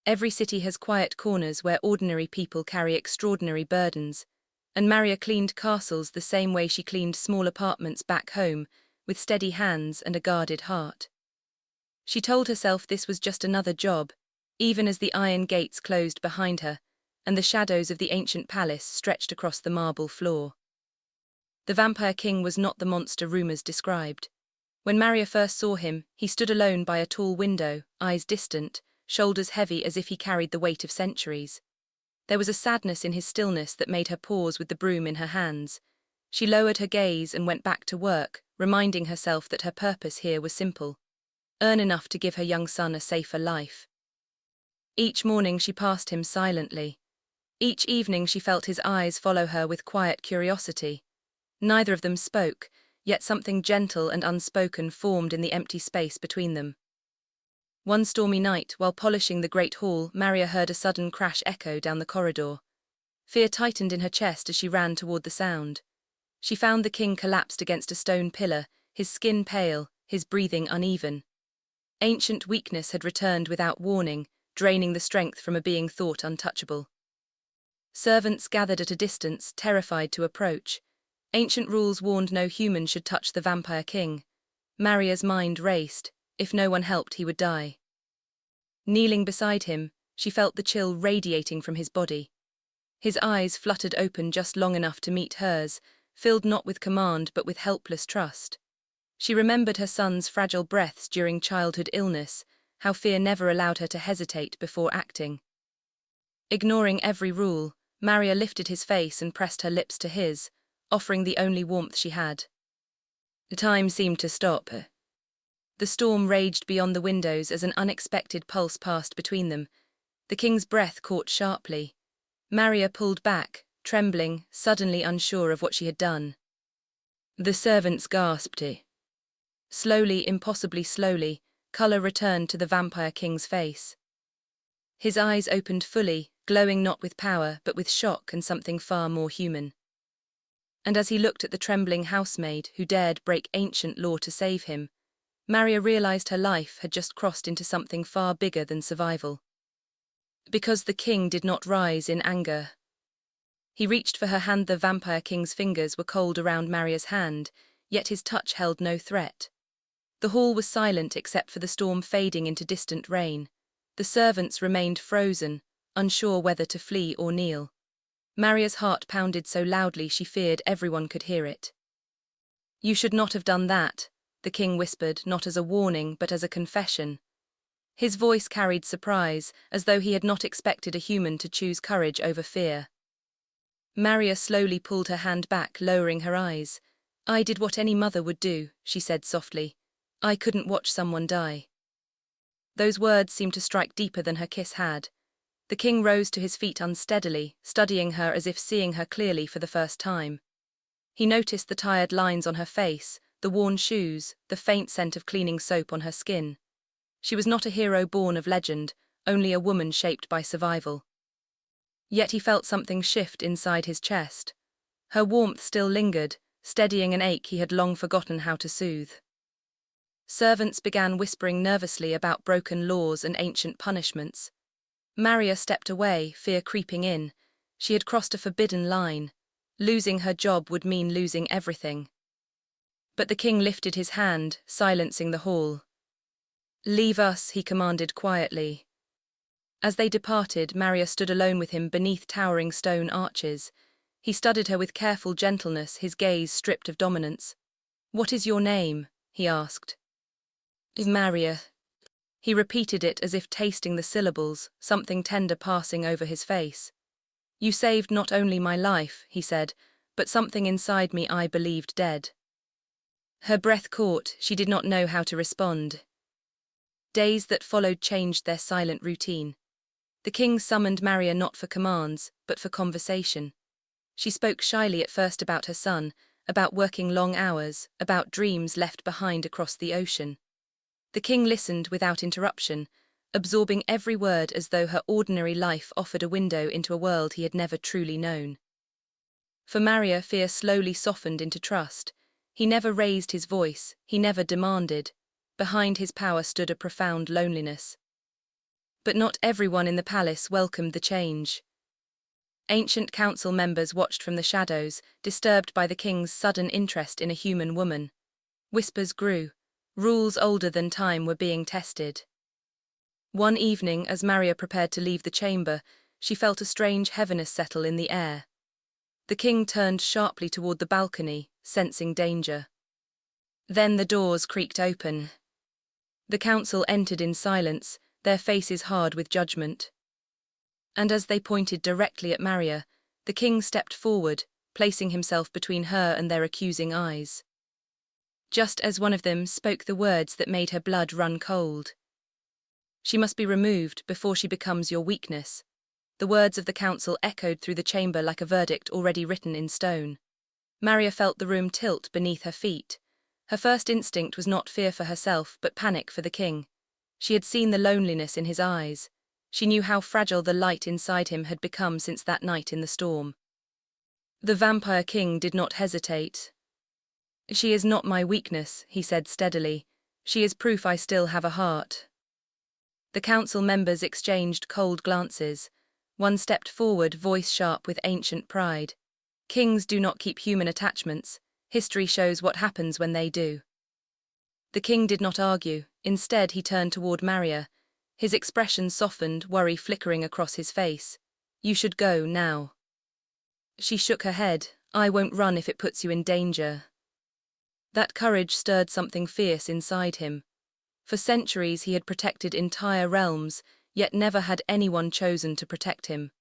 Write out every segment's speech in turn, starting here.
Every city has quiet corners where ordinary people carry extraordinary burdens, and Maria cleaned castles the same way she cleaned small apartments back home, with steady hands and a guarded heart. She told herself this was just another job, even as the iron gates closed behind her, and the shadows of the ancient palace stretched across the marble floor. The Vampire King was not the monster rumors described. When Maria first saw him, he stood alone by a tall window, eyes distant, shoulders heavy as if he carried the weight of centuries. There was a sadness in his stillness that made her pause with the broom in her hands. She lowered her gaze and went back to work, reminding herself that her purpose here was simple: earn enough to give her young son a safer life. Each morning she passed him silently. Each evening she felt his eyes follow her with quiet curiosity. Neither of them spoke, yet something gentle and unspoken formed in the empty space between them. One stormy night, while polishing the great hall, Maria heard a sudden crash echo down the corridor. Fear tightened in her chest as she ran toward the sound. She found the king collapsed against a stone pillar, his skin pale, his breathing uneven. Ancient weakness had returned without warning, draining the strength from a being thought untouchable. Servants gathered at a distance, terrified to approach. Ancient rules warned no human should touch the Vampire King. Maria's mind raced. If no one helped, he would die. Kneeling beside him, she felt the chill radiating from his body. His eyes fluttered open just long enough to meet hers, filled not with command but with helpless trust. She remembered her son's fragile breaths during childhood illness, how fear never allowed her to hesitate before acting. Ignoring every rule, Maria lifted his face and pressed her lips to his, offering the only warmth she had. The time seemed to stop. The storm raged beyond the windows as an unexpected pulse passed between them. The king's breath caught sharply. Maria pulled back, trembling, suddenly unsure of what she had done. The servants gasped. Slowly, impossibly slowly, colour returned to the Vampire King's face. His eyes opened fully, glowing not with power but with shock and something far more human. And as he looked at the trembling housemaid who dared break ancient law to save him, Maria realized her life had just crossed into something far bigger than survival. Because the king did not rise in anger. He reached for her hand. The Vampire King's fingers were cold around Maria's hand, yet his touch held no threat. The hall was silent except for the storm fading into distant rain. The servants remained frozen, unsure whether to flee or kneel. Maria's heart pounded so loudly she feared everyone could hear it. "You should not have done that," the king whispered, not as a warning but as a confession. His voice carried surprise, as though he had not expected a human to choose courage over fear. Maria slowly pulled her hand back, lowering her eyes. "I did what any mother would do," she said softly. "I couldn't watch someone die." Those words seemed to strike deeper than her kiss had. The king rose to his feet unsteadily, studying her as if seeing her clearly for the first time. He noticed the tired lines on her face, the worn shoes, the faint scent of cleaning soap on her skin. She was not a hero born of legend, only a woman shaped by survival. Yet he felt something shift inside his chest. Her warmth still lingered, steadying an ache he had long forgotten how to soothe. Servants began whispering nervously about broken laws and ancient punishments. Maria stepped away, fear creeping in. She had crossed a forbidden line. Losing her job would mean losing everything. But the king lifted his hand, silencing the hall. "Leave us," he commanded quietly. As they departed, Maria stood alone with him beneath towering stone arches. He studied her with careful gentleness, his gaze stripped of dominance. "What is your name?" he asked. "Maria." He repeated it as if tasting the syllables, something tender passing over his face. "You saved not only my life," he said, "but something inside me I believed dead." Her breath caught, she did not know how to respond. Days that followed changed their silent routine. The king summoned Maria not for commands, but for conversation. She spoke shyly at first about her son, about working long hours, about dreams left behind across the ocean. The king listened without interruption, absorbing every word as though her ordinary life offered a window into a world he had never truly known. For Maria, fear slowly softened into trust. He never raised his voice, he never demanded. Behind his power stood a profound loneliness. But not everyone in the palace welcomed the change. Ancient council members watched from the shadows, disturbed by the king's sudden interest in a human woman. Whispers grew. Rules older than time were being tested. One evening, as Maria prepared to leave the chamber, she felt a strange heaviness settle in the air. The king turned sharply toward the balcony, sensing danger. Then the doors creaked open. The council entered in silence, their faces hard with judgment. And as they pointed directly at Maria, the king stepped forward, placing himself between her and their accusing eyes. Just as one of them spoke the words that made her blood run cold. "She must be removed before she becomes your weakness." The words of the council echoed through the chamber like a verdict already written in stone. Maria felt the room tilt beneath her feet. Her first instinct was not fear for herself, but panic for the king. She had seen the loneliness in his eyes. She knew how fragile the light inside him had become since that night in the storm. The vampire king did not hesitate. "She is not my weakness," he said steadily. "She is proof I still have a heart." The council members exchanged cold glances. One stepped forward, voice sharp with ancient pride. "Kings do not keep human attachments. History shows what happens when they do." The king did not argue. Instead, he turned toward Maria. His expression softened, worry flickering across his face. "You should go now." She shook her head. "I won't run if it puts you in danger." That courage stirred something fierce inside him. For centuries he had protected entire realms, yet never had anyone chosen to protect him.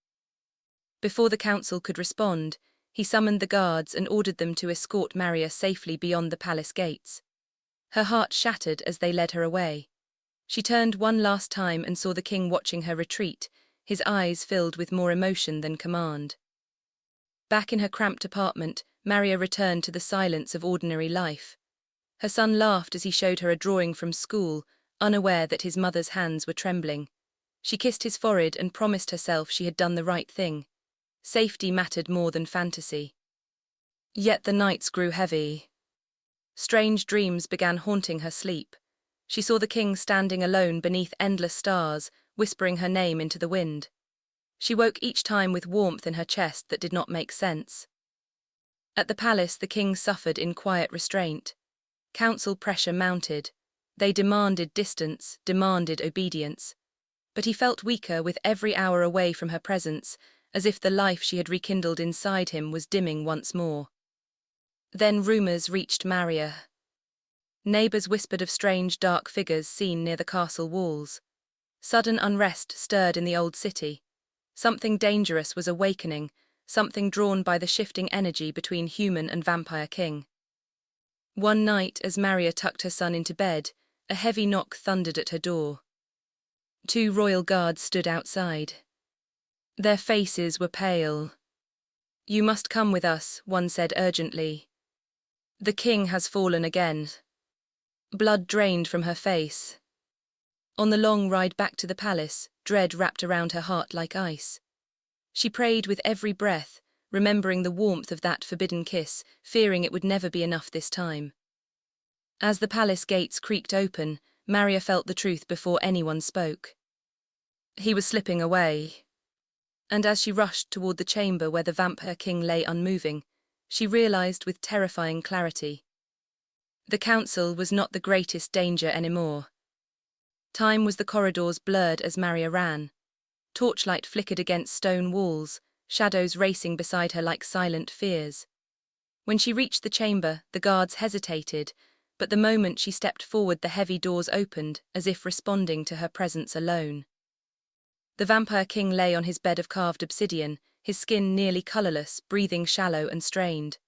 Before the council could respond, he summoned the guards and ordered them to escort Maria safely beyond the palace gates. Her heart shattered as they led her away. She turned one last time and saw the king watching her retreat, his eyes filled with more emotion than command. Back in her cramped apartment, Maria returned to the silence of ordinary life. Her son laughed as he showed her a drawing from school, unaware that his mother's hands were trembling. She kissed his forehead and promised herself she had done the right thing. Safety mattered more than fantasy. Yet the nights grew heavy. Strange dreams began haunting her sleep. She saw the king standing alone beneath endless stars, whispering her name into the wind. She woke each time with warmth in her chest that did not make sense. At the palace, the king suffered in quiet restraint. Council pressure mounted. They demanded distance, demanded obedience. But he felt weaker with every hour away from her presence, as if the life she had rekindled inside him was dimming once more. Then rumors reached Maria. Neighbors whispered of strange dark figures seen near the castle walls. Sudden unrest stirred in the old city. Something dangerous was awakening, something drawn by the shifting energy between human and vampire king. One night, as Maria tucked her son into bed, a heavy knock thundered at her door. 2 royal guards stood outside. Their faces were pale. "You must come with us," one said urgently. "The king has fallen again." Blood drained from her face. On the long ride back to the palace, dread wrapped around her heart like ice. She prayed with every breath, remembering the warmth of that forbidden kiss, fearing it would never be enough this time. As the palace gates creaked open, Maria felt the truth before anyone spoke. He was slipping away. And as she rushed toward the chamber where the vampire king lay unmoving, she realized with terrifying clarity. The council was not the greatest danger anymore. Time was the corridors blurred as Maria ran. Torchlight flickered against stone walls, shadows racing beside her like silent fears. When she reached the chamber, the guards hesitated, but the moment she stepped forward, the heavy doors opened, as if responding to her presence alone. The vampire king lay on his bed of carved obsidian, his skin nearly colorless, breathing shallow and strained.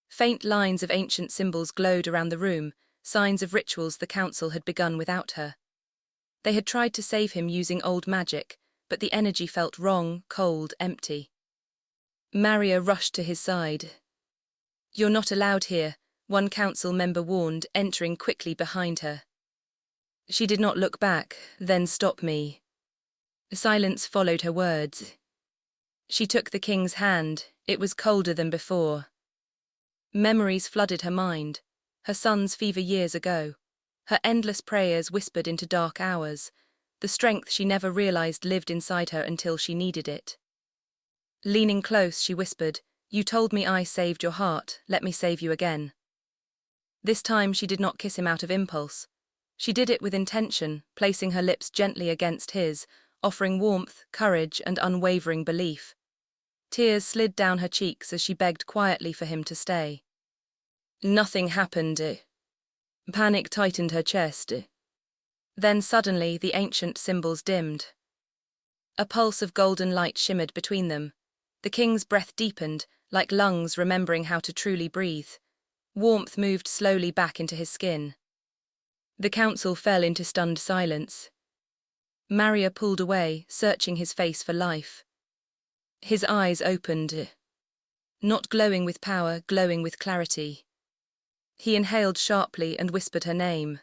Faint lines of ancient symbols glowed around the room, signs of rituals the council had begun without her. They had tried to save him using old magic, but the energy felt wrong, cold, empty. Maria rushed to his side. "You're not allowed here," one council member warned, entering quickly behind her. She did not look back. "Then stop me." Silence followed her words. She took the king's hand. It was colder than before. Memories flooded her mind. Her son's fever years ago. Her endless prayers whispered into dark hours. The strength she never realized lived inside her until she needed it. Leaning close, she whispered, "You told me I saved your heart, let me save you again." This time she did not kiss him out of impulse. She did it with intention, placing her lips gently against his, offering warmth, courage, and unwavering belief. Tears slid down her cheeks as she begged quietly for him to stay. Nothing happened. Panic tightened her chest. Then suddenly the ancient symbols dimmed. A pulse of golden light shimmered between them. The king's breath deepened, like lungs remembering how to truly breathe. Warmth moved slowly back into his skin. The council fell into stunned silence. Maria pulled away, searching his face for life. His eyes opened. Not glowing with power, glowing with clarity. He inhaled sharply and whispered her name.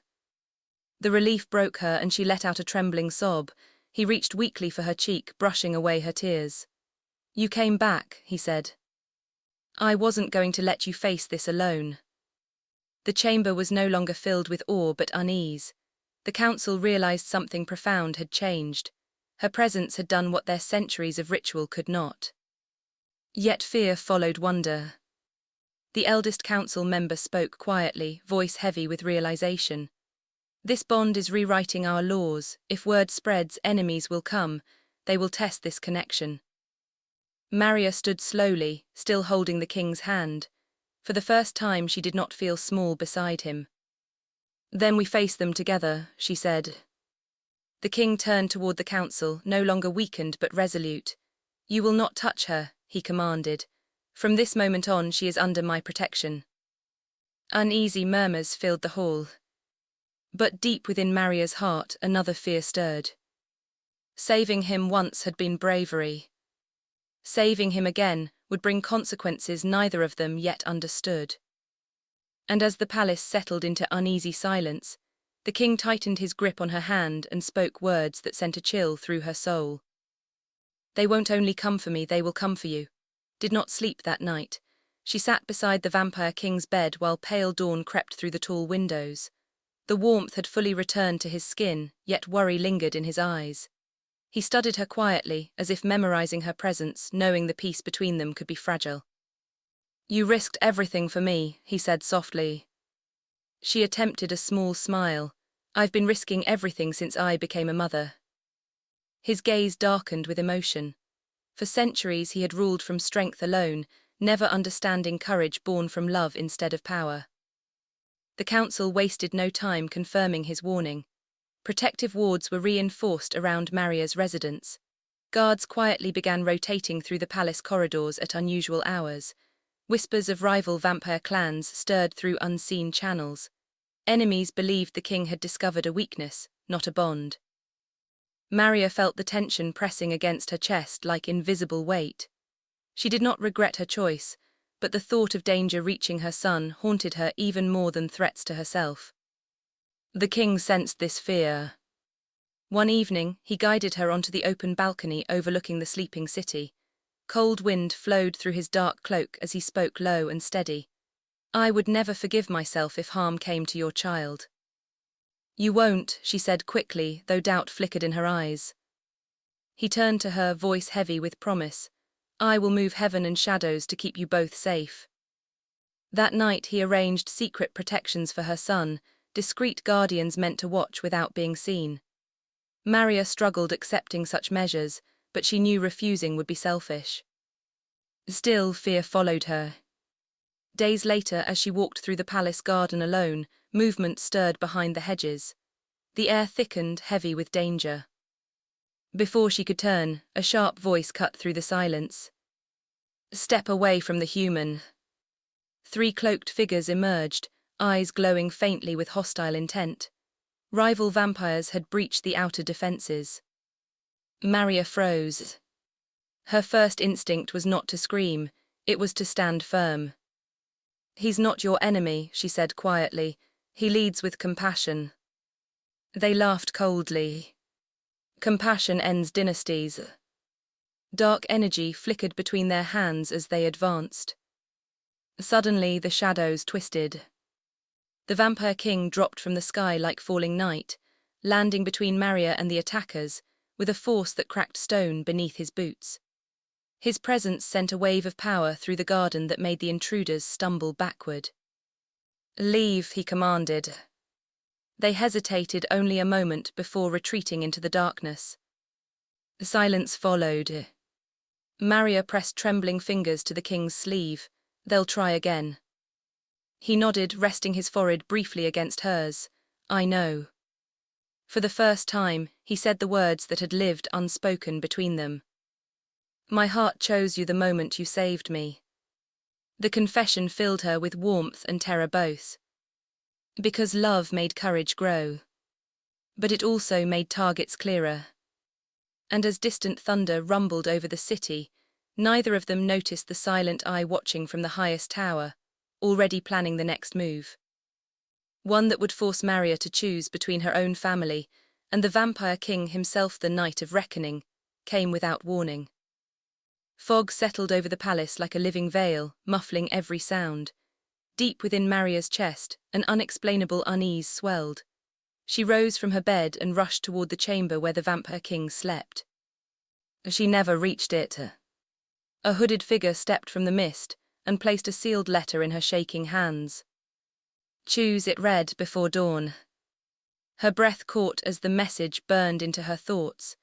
The relief broke her and she let out a trembling sob. He reached weakly for her cheek, brushing away her tears. "You came back," he said. "I wasn't going to let you face this alone." The chamber was no longer filled with awe but unease. The council realized something profound had changed. Her presence had done what their centuries of ritual could not. Yet fear followed wonder. The eldest council member spoke quietly, voice heavy with realization. "This bond is rewriting our laws. If word spreads, enemies will come. They will test this connection." Maria stood slowly, still holding the king's hand. For the first time she did not feel small beside him. "Then we face them together," she said. The king turned toward the council, no longer weakened but resolute. "You will not touch her," he commanded. "From this moment on she is under my protection." Uneasy murmurs filled the hall. But deep within Maria's heart another fear stirred. Saving him once had been bravery. Saving him again would bring consequences neither of them yet understood. And as the palace settled into uneasy silence, the king tightened his grip on her hand and spoke words that sent a chill through her soul. "They won't only come for me, they will come for you." Did not sleep that night. She sat beside the vampire king's bed while pale dawn crept through the tall windows. The warmth had fully returned to his skin, yet worry lingered in his eyes. He studied her quietly, as if memorizing her presence, knowing the peace between them could be fragile. "You risked everything for me," he said softly. She attempted a small smile. "I've been risking everything since I became a mother." His gaze darkened with emotion. For centuries he had ruled from strength alone, never understanding courage born from love instead of power. The council wasted no time confirming his warning. Protective wards were reinforced around Maria's residence. Guards quietly began rotating through the palace corridors at unusual hours. Whispers of rival vampire clans stirred through unseen channels. Enemies believed the king had discovered a weakness, not a bond. Maria felt the tension pressing against her chest like invisible weight. She did not regret her choice, but the thought of danger reaching her son haunted her even more than threats to herself. The king sensed this fear. One evening, he guided her onto the open balcony overlooking the sleeping city. Cold wind flowed through his dark cloak as he spoke low and steady. "I would never forgive myself if harm came to your child." "You won't," she said quickly, though doubt flickered in her eyes. He turned to her, voice heavy with promise. "I will move heaven and shadows to keep you both safe." That night he arranged secret protections for her son, discreet guardians meant to watch without being seen. Maria struggled accepting such measures, but she knew refusing would be selfish. Still, fear followed her. Days later, as she walked through the palace garden alone, movement stirred behind the hedges. The air thickened, heavy with danger. Before she could turn, a sharp voice cut through the silence. "Step away from the human." 3 cloaked figures emerged, eyes glowing faintly with hostile intent. Rival vampires had breached the outer defenses. Maria froze. Her first instinct was not to scream, it was to stand firm. "He's not your enemy," she said quietly. "He leads with compassion." They laughed coldly. "Compassion ends dynasties." Dark energy flickered between their hands as they advanced. Suddenly the shadows twisted. The vampire king dropped from the sky like falling night. landing between Maria and the attackers, with a force that cracked stone beneath his boots. His presence sent a wave of power through the garden that made the intruders stumble backward. "Leave," he commanded. They hesitated only a moment before retreating into the darkness. The silence followed. Maria pressed trembling fingers to the king's sleeve. "They'll try again." He nodded, resting his forehead briefly against hers. "I know." For the first time, he said the words that had lived unspoken between them. "My heart chose you the moment you saved me." The confession filled her with warmth and terror both. Because love made courage grow. But it also made targets clearer. And as distant thunder rumbled over the city, neither of them noticed the silent eye watching from the highest tower, already planning the next move. One that would force Maria to choose between her own family and the vampire king himself. The night of reckoning came without warning. Fog settled over the palace like a living veil, muffling every sound. Deep within Maria's chest, an unexplainable unease swelled. She rose from her bed and rushed toward the chamber where the vampire king slept. She never reached it. A hooded figure stepped from the mist and placed a sealed letter in her shaking hands. "Choose," it read, "before dawn." Her breath caught as the message burned into her thoughts.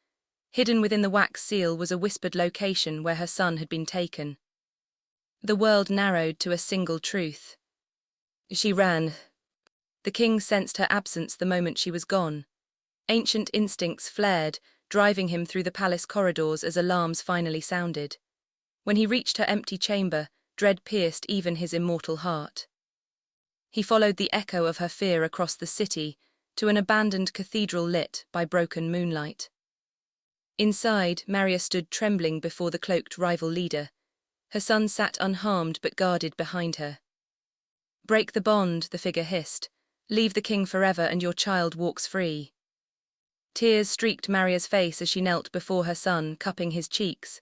Hidden within the wax seal was a whispered location where her son had been taken. The world narrowed to a single truth. She ran. The king sensed her absence the moment she was gone. Ancient instincts flared, driving him through the palace corridors as alarms finally sounded. When he reached her empty chamber, dread pierced even his immortal heart. He followed the echo of her fear across the city to an abandoned cathedral lit by broken moonlight. Inside, Maria stood trembling before the cloaked rival leader. Her son sat unharmed but guarded behind her. "Break the bond," the figure hissed. "Leave the king forever and your child walks free." Tears streaked Maria's face as she knelt before her son, cupping his cheeks.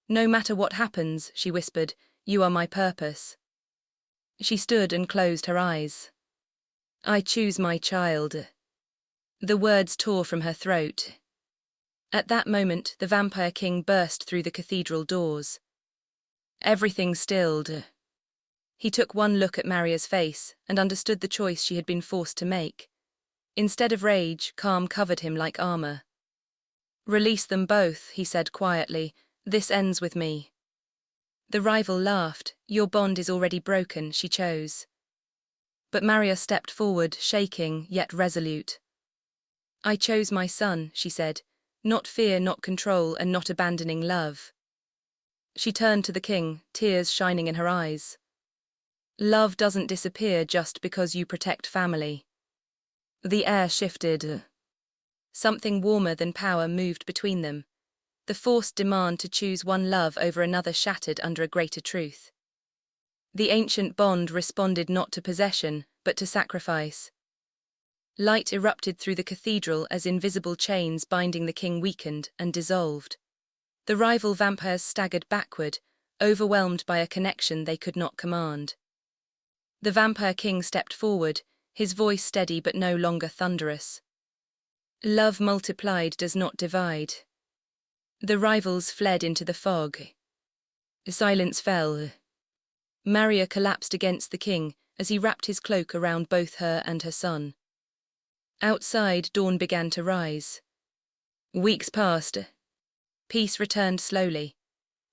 "No matter what happens," she whispered, "you are my purpose." She stood and closed her eyes. "I choose my child." The words tore from her throat. At that moment, the vampire king burst through the cathedral doors. Everything stilled. He took one look at Maria's face and understood the choice she had been forced to make. Instead of rage, calm covered him like armor. "Release them both," he said quietly. "This ends with me." The rival laughed. "Your bond is already broken," she chose. But Maria stepped forward, shaking, yet resolute. "I chose my son," she said. "Not fear, not control, and not abandoning love." She turned to the king, tears shining in her eyes. "Love doesn't disappear just because you protect family." The air shifted. Something warmer than power moved between them. The forced demand to choose one love over another shattered under a greater truth. The ancient bond responded not to possession, but to sacrifice. Light erupted through the cathedral as invisible chains binding the king weakened and dissolved. The rival vampires staggered backward, overwhelmed by a connection they could not command. The vampire king stepped forward, his voice steady but no longer thunderous. "Love multiplied does not divide." The rivals fled into the fog. Silence fell. Maria collapsed against the king as he wrapped his cloak around both her and her son. Outside, dawn began to rise. Weeks passed. Peace returned slowly.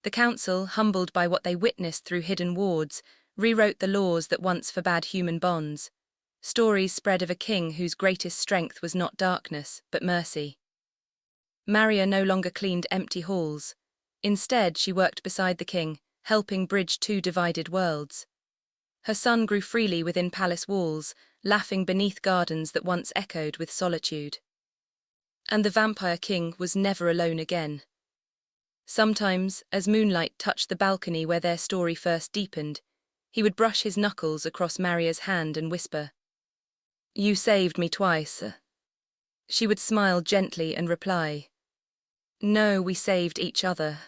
The council, humbled by what they witnessed through hidden wards, rewrote the laws that once forbade human bonds. Stories spread of a king whose greatest strength was not darkness, but mercy. Maria no longer cleaned empty halls. Instead, she worked beside the king, helping bridge two divided worlds. Her son grew freely within palace walls, laughing beneath gardens that once echoed with solitude. And the vampire king was never alone again. Sometimes, as moonlight touched the balcony where their story first deepened, he would brush his knuckles across Maria's hand and whisper, "You saved me twice." She would smile gently and reply, "No, we saved each other."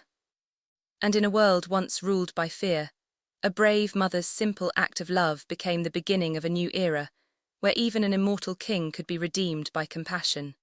And in a world once ruled by fear, a brave mother's simple act of love became the beginning of a new era, where even an immortal king could be redeemed by compassion.